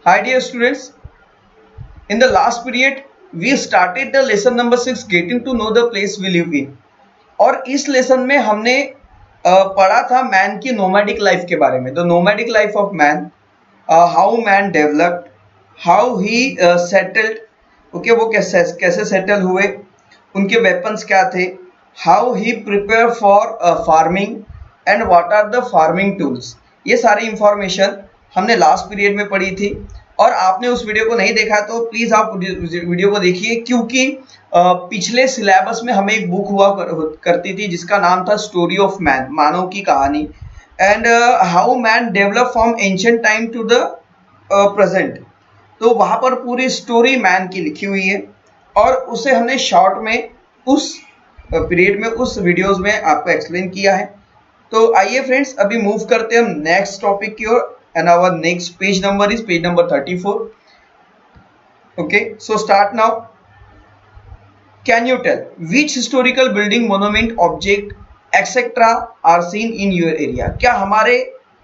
Hi dear students, in the last period we started the lesson number 6 getting to know the place we live in। और इस lesson में हमने पढ़ा था man की nomadic life के बारे में, the nomadic life of man, how man developed, how he settled, okay वो कैसे सेटल हुए, उनके वेपन्स क्या थे, how he prepare for farming and what are the farming tools. ये सारी इंफॉर्मेशन हमने लास्ट पीरियड में पढ़ी थी। और आपने उस वीडियो को नहीं देखा तो प्लीज़ आप वीडियो को देखिए, क्योंकि पिछले सिलेबस में हमें एक बुक हुआ करती थी जिसका नाम था स्टोरी ऑफ मैन, मानव की कहानी, and how man develop from ancient time to the present. तो वहाँ पर पूरी स्टोरी मैन की लिखी हुई है और उसे हमने शॉर्ट में उस पीरियड में उस वीडियोस में आपको एक्सप्लेन किया है। तो आइए फ्रेंड्स, अभी मूव करते हैं हम नेक्स्ट टॉपिक की ओर, and our next page number is page number 34. Okay, so start now. Can you tell which historical building, monument, object etc are seen in your area? क्या हमारे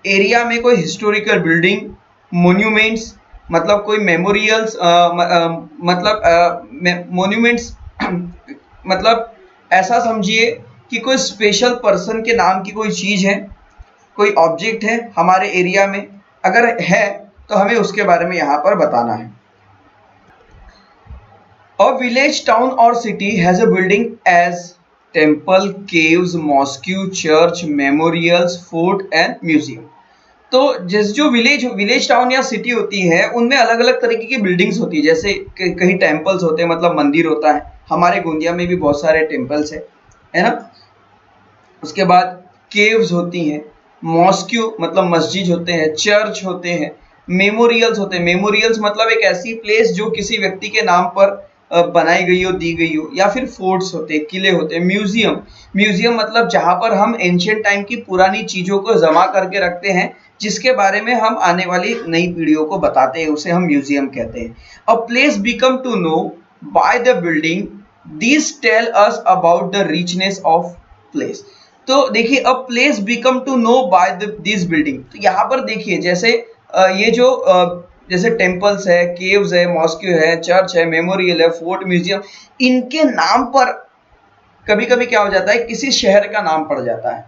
एरिया में कोई historical building, monuments, मतलब कोई memorials, मतलब monuments मतलब ऐसा समझिए कि कोई स्पेशल पर्सन के नाम की कोई चीज़ है, कोई ऑब्जेक्ट है हमारे एरिया में, अगर है तो हमें उसके बारे में यहाँ पर बताना है। अ विलेज, टाउन और city has a building as temple, caves, mosque, church, memorials, fort and museum. तो जैसे जो विलेज टाउन या सिटी होती है उनमें अलग अलग तरीके की बिल्डिंग्स होती है। जैसे कहीं टेम्पल्स होते हैं, मतलब मंदिर होता है, हमारे गोंदिया में भी बहुत सारे टेम्पल्स है ना। उसके बाद केव्स होती हैं, मॉस्क्यू मतलब मस्जिद होते हैं, चर्च होते हैं, मेमोरियल्स होते हैं। मेमोरियल्स मतलब एक ऐसी प्लेस जो किसी व्यक्ति के नाम पर बनाई गई हो, दी गई हो, या फिर फोर्ट्स होते हैं, किले होते हैं। म्यूजियम मतलब जहाँ पर हम एंशिएंट टाइम की पुरानी चीज़ों को जमा करके रखते हैं, जिसके बारे में हम आने वाली नई पीढ़ियों को बताते हैं, उसे हम म्यूजियम कहते हैं। A place become to know by the building, this tell us about the richness of place. तो देखिए, a place become to know by this building. तो यहाँ पर देखिए, जैसे ये जो जैसे टेम्पल्स है, केव्स है, मॉस्क्यू है, चर्च है, मेमोरियल है, फोर्ट, म्यूजियम, इनके नाम पर कभी कभी क्या हो जाता है, किसी शहर का नाम पड़ जाता है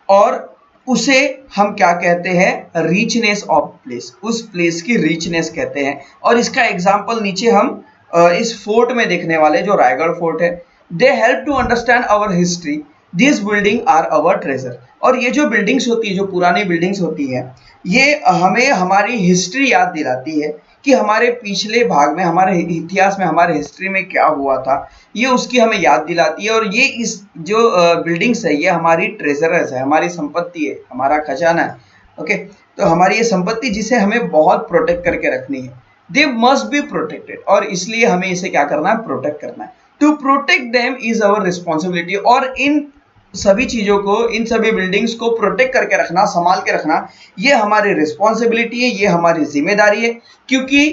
और उसे हम क्या कहते हैं, रिचनेस ऑफ प्लेस, उस प्लेस की रिचनेस कहते हैं। और इसका एग्जाम्पल नीचे हम इस फोर्ट में देखने वाले, जो रायगढ़ फोर्ट है। They help to understand our history, this building are our treasure. और ये जो बिल्डिंग्स होती है, जो पुरानी बिल्डिंग्स होती है, ये हमें हमारी हिस्ट्री याद दिलाती है कि हमारे पिछले भाग में, हमारे इतिहास में, हमारे हिस्ट्री में क्या हुआ था, ये उसकी हमें याद दिलाती है। और ये इस जो बिल्डिंग्स है, ये हमारी ट्रेजरस है, हमारी संपत्ति है, हमारा खजाना है। ओके, तो हमारी ये संपत्ति जिसे हमें बहुत प्रोटेक्ट करके रखनी है। दे मस्ट बी प्रोटेक्टेड, और इसलिए हमें इसे क्या करना है, प्रोटेक्ट करना है। To protect them is our responsibility. और इन सभी चीज़ों को, इन सभी बिल्डिंग्स को प्रोटेक्ट करके रखना, संभाल के रखना, ये हमारी रिस्पॉन्सिबिलिटी है, ये हमारी जिम्मेदारी है। क्योंकि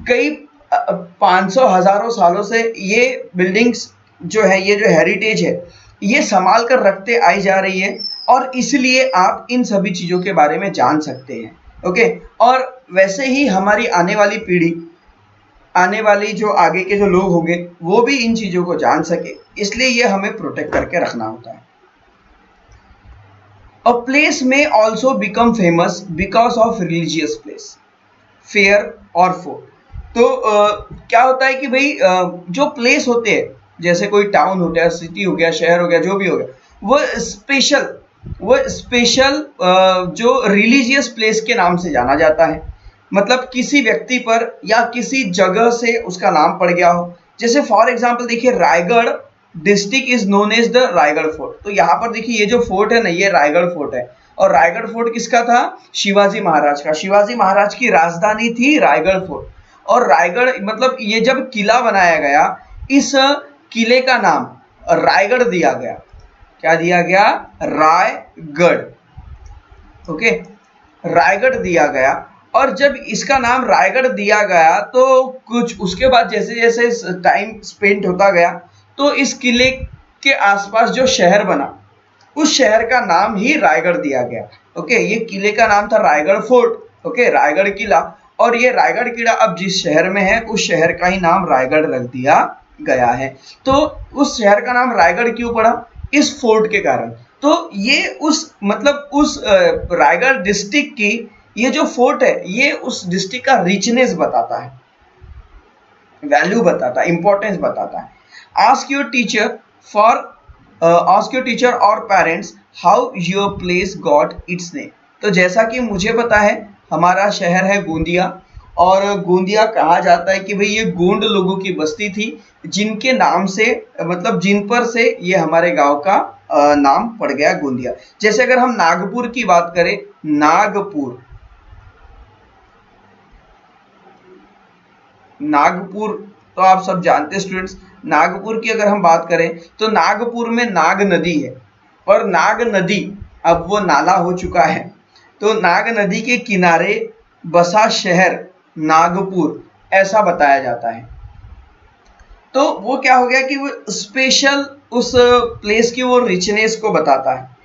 कई 500 हजारों सालों से ये बिल्डिंग्स जो है, ये जो हेरिटेज है, ये संभाल कर रखते आई जा रही है, और इसलिए आप इन सभी चीज़ों के बारे में जान सकते हैं। ओके, और वैसे ही हमारी आने वाली पीढ़ी, आने वाली जो आगे के जो लोग होंगे, वो भी इन चीज़ों को जान सके, इसलिए ये हमें प्रोटेक्ट करके रखना होता है। A place may also become famous because of religious place, fair और fort। तो क्या होता है कि भाई जो प्लेस होते हैं, जैसे कोई टाउन हो गया, सिटी हो गया, शहर हो गया, जो भी हो गया, वो स्पेशल जो रिलीजियस प्लेस के नाम से जाना जाता है। मतलब किसी व्यक्ति पर या किसी जगह से उसका नाम पड़ गया हो। जैसे फॉर एग्जाम्पल देखिए, Raigad district is known as the Raigad fort. तो यहाँ पर देखिए, ये जो फोर्ट है ना, ये रायगढ़ फोर्ट है। और रायगढ़ फोर्ट किसका था, शिवाजी महाराज का। शिवाजी महाराज की राजधानी थी रायगढ़ फोर्ट। और रायगढ़ मतलब ये जब किला बनाया गया, इस किले का नाम रायगढ़ दिया गया। क्या दिया गया, रायगढ़। ओके, रायगढ़ दिया गया। और जब इसका नाम रायगढ़ दिया गया, तो कुछ उसके बाद जैसे जैसे टाइम स्पेंड होता गया, तो इस किले के आसपास जो शहर बना, उस शहर का नाम ही रायगढ़ दिया गया। ओके, ये किले का नाम था रायगढ़ फोर्ट। ओके, रायगढ़ किला। और ये रायगढ़ किला अब जिस शहर में है उस शहर का ही नाम रायगढ़ रख दिया गया है। तो उस शहर का नाम रायगढ़ क्यों पड़ा? इस फोर्ट के कारण। तो ये उस मतलब उस रायगढ़ डिस्ट्रिक्ट की ये जो फोर्ट है ये उस डिस्ट्रिक्ट का रिचनेस बताता है, वैल्यू बताता है, इंपॉर्टेंस बताता है। आस्क योर टीचर और parents how your place got its name. तो जैसा कि मुझे पता है हमारा शहर है गोंदिया, और गोंदिया कहा जाता है कि भाई ये गोंड लोगों की बस्ती थी जिनके नाम से मतलब जिन पर से ये हमारे गांव का नाम पड़ गया गोंदिया। जैसे अगर हम नागपुर की बात करें, नागपुर तो आप सब जानते हैं स्टूडेंट्स। नागपुर की अगर हम बात करें तो नागपुर में नाग नदी है, और नाग नदी अब वो नाला हो चुका है, तो नाग नदी के किनारे बसा शहर नागपुर ऐसा बताया जाता है। तो वो क्या हो गया कि वो स्पेशल उस प्लेस की वो रिचनेस को बताता है।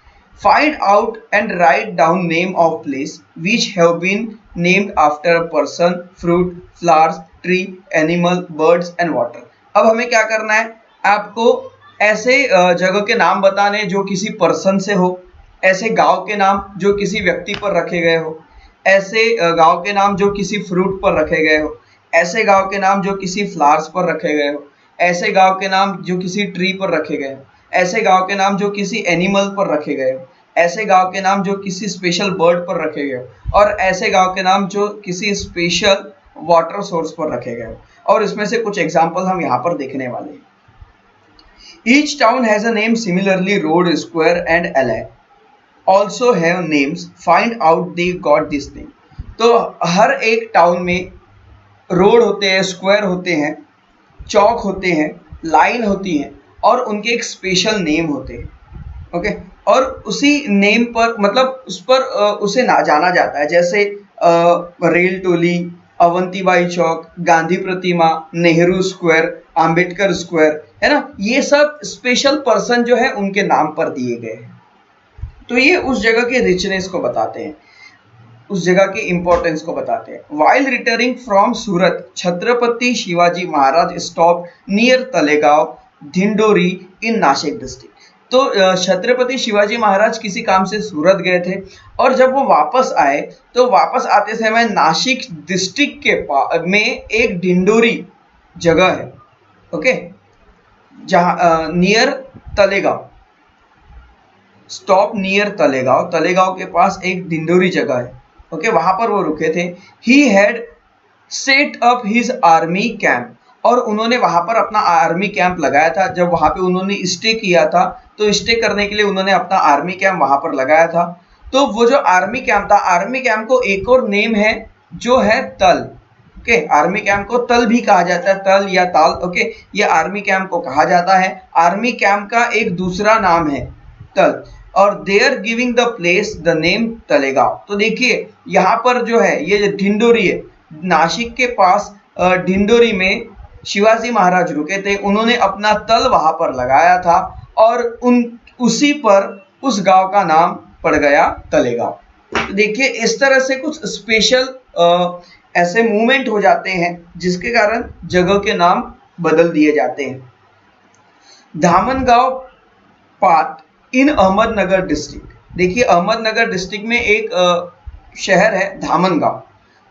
Find out and write down name of place which have been named after a person, fruit, flowers, tree, animal, birds and water. अब हमें क्या करना है, आपको ऐसे जगह के नाम बताने जो किसी पर्सन से हो, ऐसे गांव के नाम जो किसी व्यक्ति पर रखे गए हो, ऐसे गांव के नाम जो किसी फ्रूट पर रखे गए हो, ऐसे गांव के नाम जो किसी फ्लावर्स पर रखे गए हो, ऐसे गांव के नाम जो किसी ट्री पर रखे गए हो, ऐसे गांव के नाम जो किसी एनिमल पर रखे गए हो, ऐसे गांव के नाम जो किसी स्पेशल बर्ड पर रखे गए हो, और ऐसे गांव के नाम जो किसी स्पेशल वाटर सोर्स पर रखे गए हो। और इसमें से कुछ एग्जाम्पल हम यहाँ पर देखने वाले हैं। Each town has a name, similarly road, square and एले also have names, find out they got this name। तो हर एक टाउन में रोड होते हैं, स्क्वायर होते हैं, चौक होते हैं, लाइन होती है, और उनके एक स्पेशल नेम होते हैं। ओके, और उसी नेम पर मतलब उस पर उसे ना जाना जाता है, जैसे रेल टोली, अवंतीबाई चौक, गांधी प्रतिमा, नेहरू स्क्वायर, आम्बेडकर स्क्वायर, है ना, ये सब स्पेशल पर्सन जो है उनके नाम पर दिए गए हैं। तो ये उस जगह के रिचनेस को बताते हैं, उस जगह के इंपॉर्टेंस को बताते हैं। While returning from Surat, Chhatrapati Shivaji Maharaj stop near Talegaon, Dhindori in Nashik district. तो छत्रपति शिवाजी महाराज किसी काम से सूरत गए थे, और जब वो वापस आए तो वापस आते समय नासिक डिस्ट्रिक्ट के में एक ढिंडोरी जगह है, ओके, जहाँ near Talegaon, stop near Talegaon, Talegaon के पास एक ढिंडोरी जगह है, ओके, वहां पर वो रुके थे। He had set up his army camp, और उन्होंने वहां पर अपना आर्मी कैंप लगाया था। जब वहां पे उन्होंने स्टे किया था तो स्टे करने के लिए उन्होंने अपना आर्मी कैंप वहां पर लगाया था। तो वो जो आर्मी कैंप था, आर्मी कैंप को एक और नेम है जो है तल, ओके, आर्मी कैंप को तल भी कहा जाता है, तल या ताल, ओके, ये आर्मी कैंप को कहा जाता है। आर्मी कैंप का एक दूसरा नाम है तल, और they're giving the place the name Talegaon. तो देखिए यहाँ पर जो है ये जो ढिंडोरी है, नासिक के पास ढिंडोरी में शिवाजी महाराज रुके थे, उन्होंने अपना तल वहां पर लगाया था, और उसी पर उस गांव का नाम पड़ गया तलेगांव। तो देखिए इस तरह से कुछ स्पेशल ऐसे मूवमेंट हो जाते हैं जिसके कारण जगह के नाम बदल दिए जाते हैं। Dhamangaon part in Ahmednagar district. देखिए अहमदनगर डिस्ट्रिक्ट में एक शहर है धामनगांव,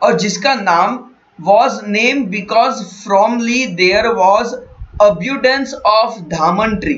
और जिसका नाम was named because formerly there was abundance of dhaman tree.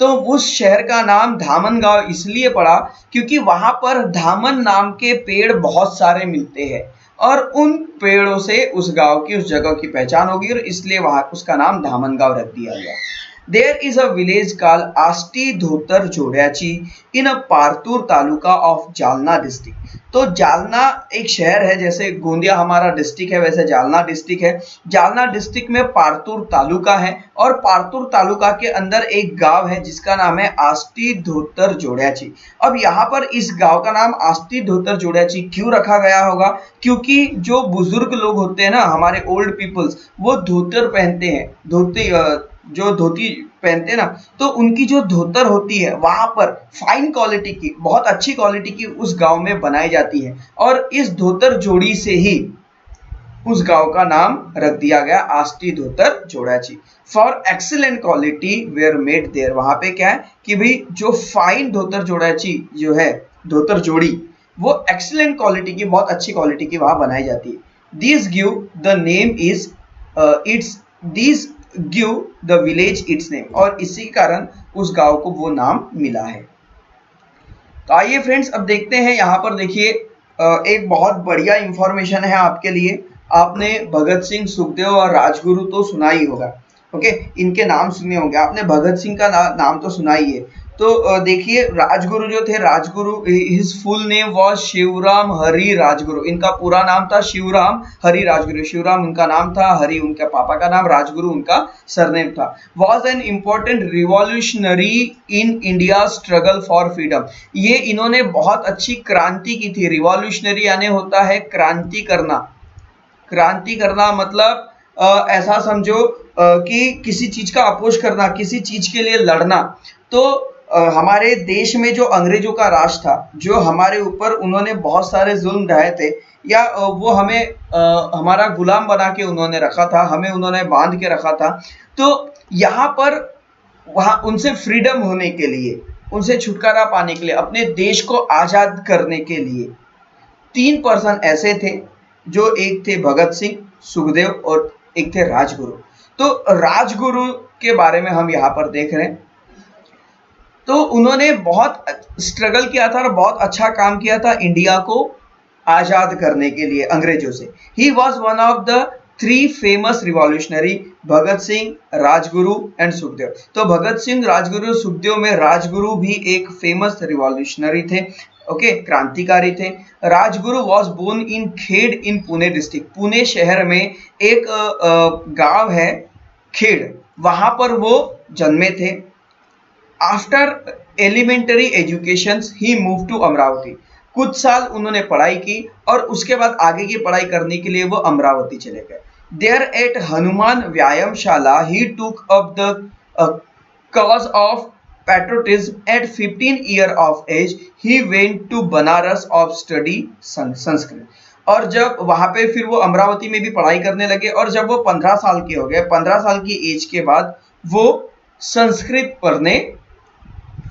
तो उस शहर का नाम धामनगांव इसलिए पड़ा क्योंकि वहां पर धामन नाम के पेड़ बहुत सारे मिलते हैं, और उन पेड़ों से उस गांव की, उस जगह की पहचान होगी, और इसलिए वहां उसका नाम धामनगांव रख दिया गया। There is a village called Asti Dhotar Jodachi in a Partur taluka of Jalna district. तो जालना एक शहर है, जैसे गोंदिया हमारा डिस्ट्रिक्ट है वैसे जालना डिस्ट्रिक्ट है। जालना डिस्ट्रिक्ट में पारतूर तालुका है, और पारतूर तालुका के अंदर एक गांव है जिसका नाम है आस्टी धोतर जोड़ाची। अब यहाँ पर इस गांव का नाम आस्टी धोतर जोड़ाची क्यों रखा गया होगा? क्योंकि जो बुजुर्ग लोग होते हैं ना, हमारे ओल्ड पीपल्स, वो धोतर पहनते हैं, जो धोती पहनते हैं ना, तो उनकी जो धोतर होती है वहां पर फाइन क्वालिटी की, बहुत अच्छी क्वालिटी की उस गांव में बनाई जाती है, और इस धोतर जोड़ी से ही उस गांव का नाम रख दिया गया Ashti Dhotar Jodachi. For excellent quality were made there, वहां पे क्या है कि भाई जो फाइन धोतर जोड़ाची जो है, धोतर जोड़ी, वो एक्सीलेंट क्वालिटी की, बहुत अच्छी क्वालिटी की वहां बनाई जाती है। This give the name is it's this give the village it's name, और इसी कारण उस गांव को वो नाम मिला है। तो आइए फ्रेंड्स अब देखते हैं, यहाँ पर देखिए एक बहुत बढ़िया इंफॉर्मेशन है आपके लिए। आपने भगत सिंह, सुखदेव और राजगुरु तो सुना ही होगा, ओके, इनके नाम सुने होंगे आपने। भगत सिंह का नाम तो सुना ही है। तो देखिए राजगुरु जो थे, Rajguru, his full name was Shivram Hari Rajguru. इनका पूरा नाम था शिवराम हरि राजगुरु। शिवराम उनका नाम था, हरि उनके पापा का नाम, राजगुरु उनका सरनेम था। Was an important revolutionary in India struggle for freedom. ये इन्होंने बहुत अच्छी क्रांति की थी। रिवॉल्यूशनरी यानी होता है क्रांति करना। क्रांति करना मतलब ऐसा समझो कि किसी चीज का अपोज करना, किसी चीज के लिए लड़ना। तो हमारे देश में जो अंग्रेजों का राज था, जो हमारे ऊपर उन्होंने बहुत सारे जुल्म ढाए थे, या वो हमें हमारा गुलाम बना के उन्होंने रखा था, हमें उन्होंने बांध के रखा था। तो यहाँ पर वहाँ उनसे फ्रीडम होने के लिए, उनसे छुटकारा पाने के लिए, अपने देश को आजाद करने के लिए 3 पर्सन ऐसे थे, जो एक थे भगत सिंह, सुखदेव और एक थे राजगुरु। तो राजगुरु के बारे में हम यहाँ पर देख रहे हैं। तो उन्होंने बहुत स्ट्रगल किया था और बहुत अच्छा काम किया था इंडिया को आजाद करने के लिए अंग्रेजों से। He was one of the 3 famous revolutionary, Bhagat Singh, Rajguru and Sukhdev. तो भगत सिंह, राजगुरु, सुखदेव में राजगुरु भी एक फेमस रिवॉल्यूशनरी थे, ओके, क्रांतिकारी थे। Rajguru was born in Khed in Pune district. Pune शहर में एक गांव है खेड़, वहां पर वो जन्मे थे। After elementary education he move to Amravati. कुछ साल उन्होंने पढ़ाई की और उसके बाद आगे की पढ़ाई करने के लिए वो अमरावती चले गए। देयर एट हनुमान व्यायामशाला ही टूक up the cause of patriotism. At 15 years of age he went to Banaras of study Sanskrit. और जब वहां पे फिर वो अमरावती में भी पढ़ाई करने लगे, और जब वो 15 साल के हो गए, 15 साल की एज के बाद वो संस्कृत पढ़ने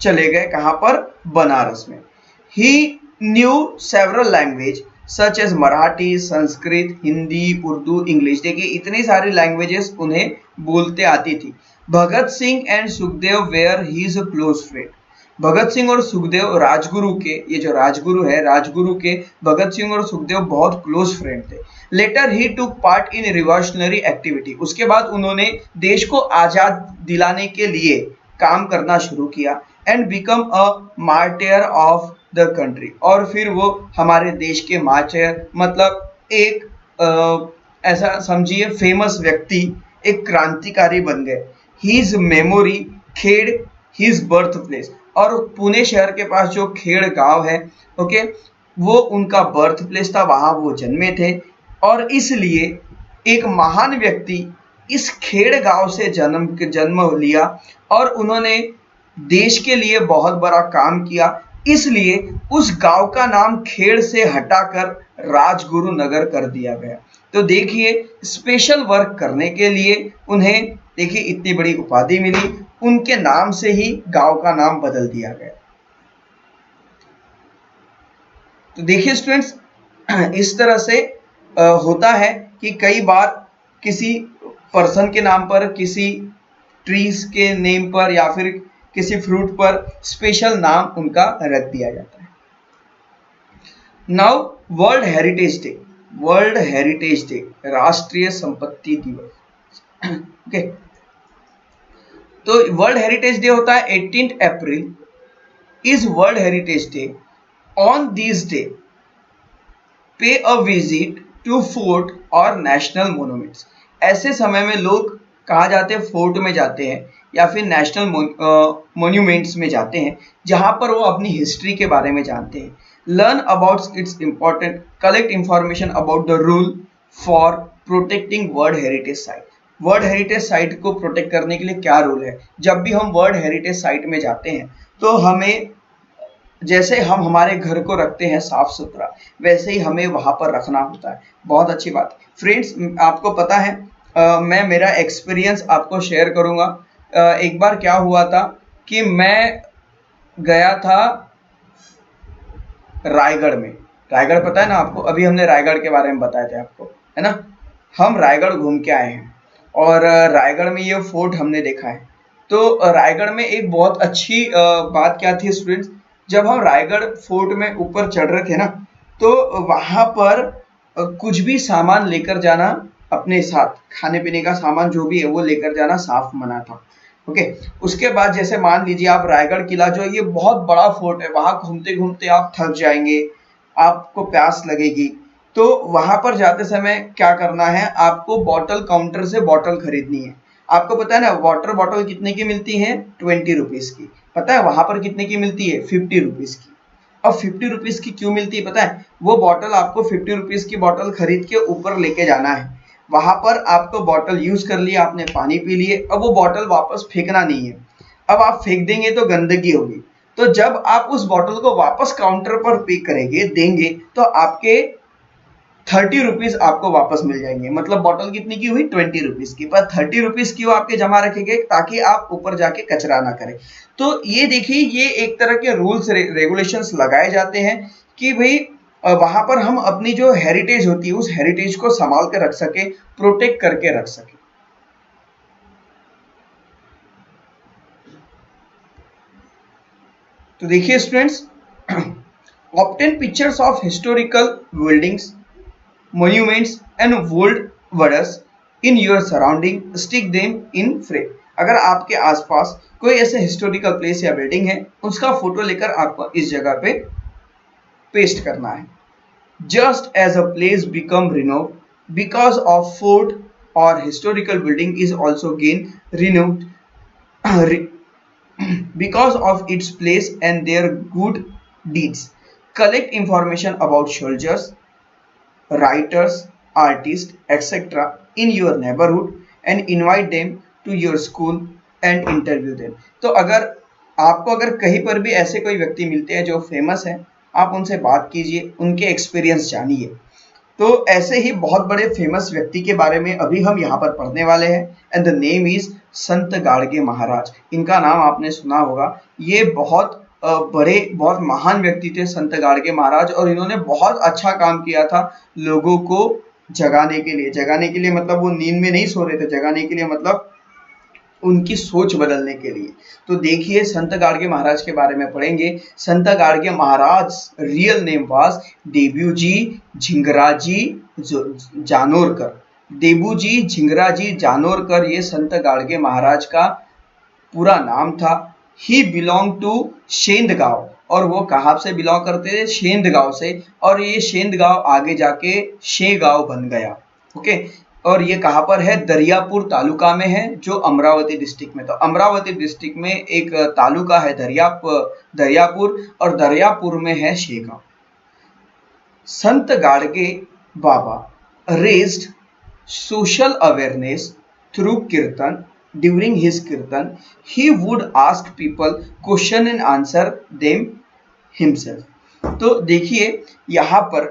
चले गए। कहाँ पर? बनारस में। He knew several language such as Marathi, Sanskrit, Hindi, Urdu, English. देखिए इतनी सारी लैंग्वेजेस उन्हें बोलते आती थी। Bhagat Singh and Sukhdev were he is a close friend. Bhagat Singh और सुखदेव राजगुरु के, ये जो राजगुरु है, राजगुरु के भगत सिंह और सुखदेव बहुत क्लोज फ्रेंड थे। Later he took part in revolutionary activity. उसके बाद उन्होंने देश को आजाद दिलाने के लिए काम करना शुरू किया। And become a martyr of the country. और फिर वो हमारे देश के मार्टियर, मतलब एक ऐसा समझिए फेमस व्यक्ति, एक क्रांतिकारी बन गए। हिज मेमोरी खेड़ हिज बर्थ प्लेस। और पुणे शहर के पास जो खेड़ गांव है, ओके, वो उनका बर्थ प्लेस था, वहां वो जन्मे थे। और इसलिए एक महान व्यक्ति इस खेड़ गांव से जन्म लिया और उन्होंने देश के लिए बहुत बड़ा काम किया। इसलिए उस गांव का नाम खेड़ से हटाकर राजगुरु नगर कर दिया गया। तो देखिए स्पेशल वर्क करने के लिए उन्हें, देखिए इतनी बड़ी उपाधि मिली, उनके नाम से ही गांव का नाम बदल दिया गया। तो देखिए स्टूडेंट्स, इस तरह से होता है कि कई बार किसी पर्सन के नाम पर, किसी ट्रीज के नेम पर या फिर किसी फ्रूट पर स्पेशल नाम उनका रख दिया जाता है। Now world heritage day. World heritage day, राष्ट्रीय संपत्ति दिवस, ओके। तो वर्ल्ड हेरिटेज डे होता है 18 April is world heritage day. On this day पे अ विजिट टू फोर्ट और नेशनल मोन्यूमेंट्स। ऐसे समय में लोग कहाँ जाते हैं? फोर्ट में जाते हैं या फिर नेशनल मोन्यूमेंट्स में जाते हैं, जहां पर वो अपनी हिस्ट्री के बारे में जानते हैं। Learn about it's important, collect information about the rule for protecting world heritage site. World heritage site को प्रोटेक्ट करने के लिए क्या रूल है? जब भी हम वर्ल्ड हेरिटेज साइट में जाते हैं तो हमें जैसे हम हमारे घर को रखते हैं साफ सुथरा, वैसे ही हमें वहां पर रखना होता है। बहुत अच्छी बात फ्रेंड्स, आपको पता है मैं मेरा एक्सपीरियंस आपको शेयर करूंगा। एक बार क्या हुआ था कि मैं गया था रायगढ़ में। रायगढ़ पता है ना आपको, अभी हमने रायगढ़ के बारे में बताए थे आपको, है ना। हम रायगढ़ घूम के आए हैं और रायगढ़ में ये फोर्ट हमने देखा है। तो रायगढ़ में एक बहुत अच्छी बात क्या थी स्टूडेंट्स, जब हम रायगढ़ फोर्ट में ऊपर चढ़ रहे थे ना, तो वहां पर कुछ भी सामान लेकर जाना अपने साथ, खाने पीने का सामान जो भी है वो लेकर जाना साफ मना था। ओके, उसके बाद जैसे मान लीजिए आप रायगढ़ किला जो है ये बहुत बड़ा फोर्ट है, वहां घूमते घूमते आप थक जाएंगे, आपको प्यास लगेगी, तो वहां पर जाते समय क्या करना है, आपको बॉटल काउंटर से बॉटल खरीदनी है। आपको पता है ना वाटर बॉटल कितने की मिलती है, 20 रुपीज की। पता है वहां पर कितने की मिलती है, 50 रुपीज की। अब 50 रुपीज की क्यों मिलती है पता है, वो बॉटल आपको 50 रुपीज की बॉटल खरीद के ऊपर लेके जाना है। वहां पर आपको बॉटल यूज कर लिया, आपने पानी पी लिए, अब वो बॉटल वापस फेंकना नहीं है। अब आप फेंक देंगे तो गंदगी होगी। तो जब आप उस बॉटल को वापस काउंटर पर पे करेंगे, देंगे, तो आपके 30 रुपीज आपको वापस मिल जाएंगे। मतलब बॉटल कितनी की हुई, 20 रुपीज की, पर 30 रुपीज की वो आपके जमा रखेंगे ताकि आप ऊपर जाके कचरा ना करें। तो ये देखिए, ये एक तरह के रूल्स रेगुलेशंस लगाए जाते हैं कि भाई वहां पर हम अपनी जो हेरिटेज होती है उस हेरिटेज को संभाल कर रख सके, प्रोटेक्ट करके रख सके। तो देखिए students, obtain pictures of historical buildings, monuments and old wonders in your surrounding, stick them in frame। अगर आपके आसपास कोई ऐसे हिस्टोरिकल प्लेस या बिल्डिंग है, उसका फोटो लेकर आपको इस जगह पे पेस्ट करना है। Just as a place become renovate because of fort और historical building is also gain renovated because of its place and their good deeds। Collect information about soldiers, writers, artists, etc. in your neighborhood and invite them to your school and interview them। तो अगर आपको अगर कहीं पर भी ऐसे कोई व्यक्ति मिलते हैं जो फेमस है, आप उनसे बात कीजिए, उनके एक्सपीरियंस जानिए। तो ऐसे ही बहुत बड़े फेमस व्यक्ति के बारे में अभी हम यहाँ पर पढ़ने वाले हैं, एंड द नेम इज संत गाड़गे महाराज। इनका नाम आपने सुना होगा। ये बहुत बड़े, बहुत महान व्यक्ति थे संत गाड़गे महाराज, और इन्होंने बहुत अच्छा काम किया था लोगों को जगाने के लिए। जगाने के लिए मतलब वो नींद में नहीं सो रहे थे, जगाने के लिए मतलब उनकी सोच बदलने के लिए। तो देखिए संत गाड़गे महाराज के बारे में पढ़ेंगे। Sant Gadge Maharaj real name was Debuji Jhingraji Janorkar. Debuji Jhingraji Janorkar ये संत गाड़गे महाराज का पूरा नाम था। ही बिलोंग टू शेंद गांव, और वो कहाँ से बिलोंग करते थे, शेंद गांव से, और ये शेंद गांव आगे जाके शे गांव बन गया। ओके, और ये कहाँ पर है, दरियापुर तालुका में है, जो अमरावती डिस्ट्रिक्ट में। तो अमरावती डिस्ट्रिक्ट में एक तालुका है दरियापुर, और दरियापुर में है शेगांव। संत गाड़गे बाबा रेज्ड सोशल अवेयरनेस थ्रू कीर्तन। During his kirtan, he would ask people question and answer them himself। तो देखिए यहाँ पर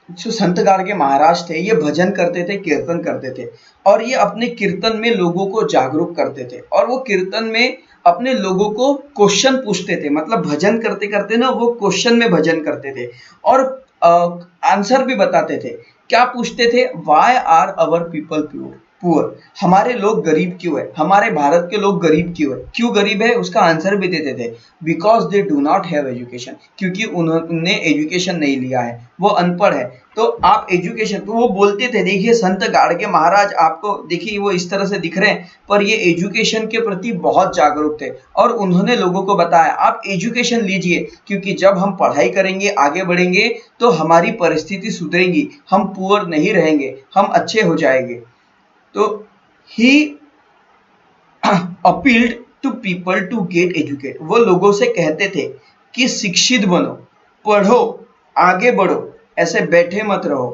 जो संत गाड़गे महाराज थे, ये भजन करते थे, कीर्तन करते थे, और ये अपने कीर्तन में लोगों को जागरूक करते थे, और वो कीर्तन में अपने लोगों को क्वेश्चन पूछते थे। मतलब भजन करते करते ना वो क्वेश्चन में भजन करते थे, और आंसर भी बताते थे। क्या पूछते थे, why are our people poor, हमारे लोग गरीब क्यों है, हमारे भारत के लोग गरीब क्यों है, क्यों गरीब है, उसका आंसर भी देते थे। Because they do not have education, क्योंकि उन्होंने एजुकेशन नहीं लिया है, वो अनपढ़ है। तो आप एजुकेशन, तो वो बोलते थे। देखिए संत गाड़गे महाराज, आपको देखिए वो इस तरह से दिख रहे हैं, पर ये एजुकेशन के प्रति बहुत जागरूक थे, और उन्होंने लोगों को बताया आप एजुकेशन लीजिए, क्योंकि जब हम पढ़ाई करेंगे, आगे बढ़ेंगे, तो हमारी परिस्थिति सुधरेगी, हम पुअर नहीं रहेंगे, हम अच्छे हो जाएंगे। तो he appealed to people to get educated। वो लोगों से कहते थे कि शिक्षित बनो, पढ़ो, आगे बढ़ो, ऐसे बैठे मत रहो।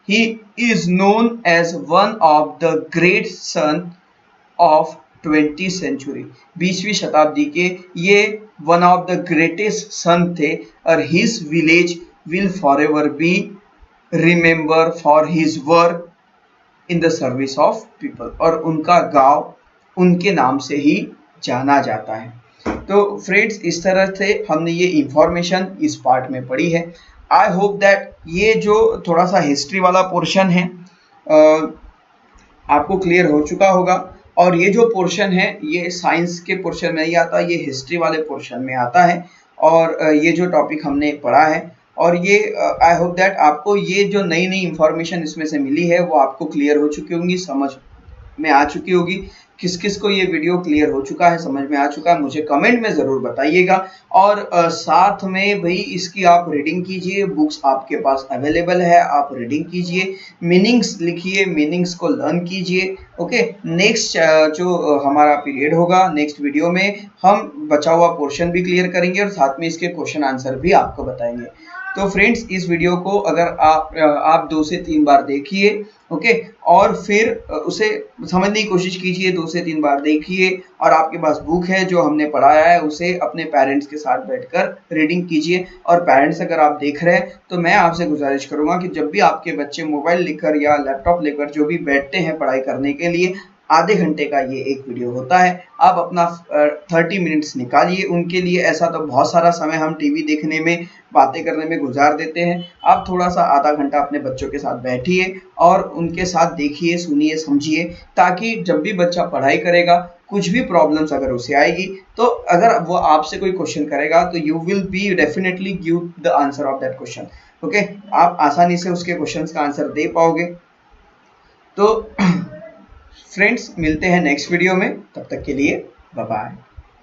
He is known as one of the great son of 20th century। 20वीं शताब्दी के ये वन ऑफ द ग्रेटेस्ट सन थे और his village will forever be remember for his work in the service of people, और उनका गांव उनके नाम से ही जाना जाता है। तो फ्रेंड्स, इस तरह से हमने ये इंफॉर्मेशन इस पार्ट में पढ़ी है। आई होप दैट ये जो थोड़ा सा हिस्ट्री वाला पोर्शन है आपको क्लियर हो चुका होगा, और ये जो पोर्शन है ये साइंस के पोर्शन में नहीं आता, ये हिस्ट्री वाले पोर्शन में आता है। और ये जो टॉपिक हमने पढ़ा है, और ये आई होप दैट आपको ये जो नई नई इंफॉर्मेशन इसमें से मिली है वो आपको क्लियर हो चुकी होंगी, समझ में आ चुकी होगी। किस किस को ये वीडियो क्लियर हो चुका है, समझ में आ चुका है, मुझे कमेंट में ज़रूर बताइएगा। और साथ में भाई इसकी आप रीडिंग कीजिए, बुक्स आपके पास अवेलेबल है, आप रीडिंग कीजिए, मीनिंग्स लिखिए, मीनिंग्स को लर्न कीजिए। ओके, नेक्स्ट जो हमारा पीरियड होगा, नेक्स्ट वीडियो में हम बचा हुआ पोर्शन भी क्लियर करेंगे और साथ में इसके क्वेश्चन आंसर भी आपको बताएंगे। तो फ्रेंड्स, इस वीडियो को अगर आप 2 से 3 बार देखिए, ओके, और फिर उसे समझने की कोशिश कीजिए, 2 से 3 बार देखिए, और आपके पास बुक है जो हमने पढ़ाया है उसे अपने पेरेंट्स के साथ बैठकर रीडिंग कीजिए। और पेरेंट्स अगर आप देख रहे हैं तो मैं आपसे गुजारिश करूंगा कि जब भी आपके बच्चे मोबाइल लेकर या लैपटॉप लेकर जो भी बैठते हैं पढ़ाई करने के लिए, आधे घंटे का ये एक वीडियो होता है, आप अपना 30 मिनट्स निकालिए उनके लिए। ऐसा तो बहुत सारा समय हम टीवी देखने में, बातें करने में गुजार देते हैं। आप थोड़ा सा आधा घंटा अपने बच्चों के साथ बैठिए और उनके साथ देखिए, सुनिए, समझिए, ताकि जब भी बच्चा पढ़ाई करेगा, कुछ भी प्रॉब्लम्स अगर उसे आएगी तो अगर वो आपसे कोई क्वेश्चन करेगा तो you will be definitely give the answer of that question. Okay, आप आसानी से उसके क्वेश्चंस का आंसर दे पाओगे। तो फ्रेंड्स, मिलते हैं नेक्स्ट वीडियो में, तब तक के लिए बाय बाय।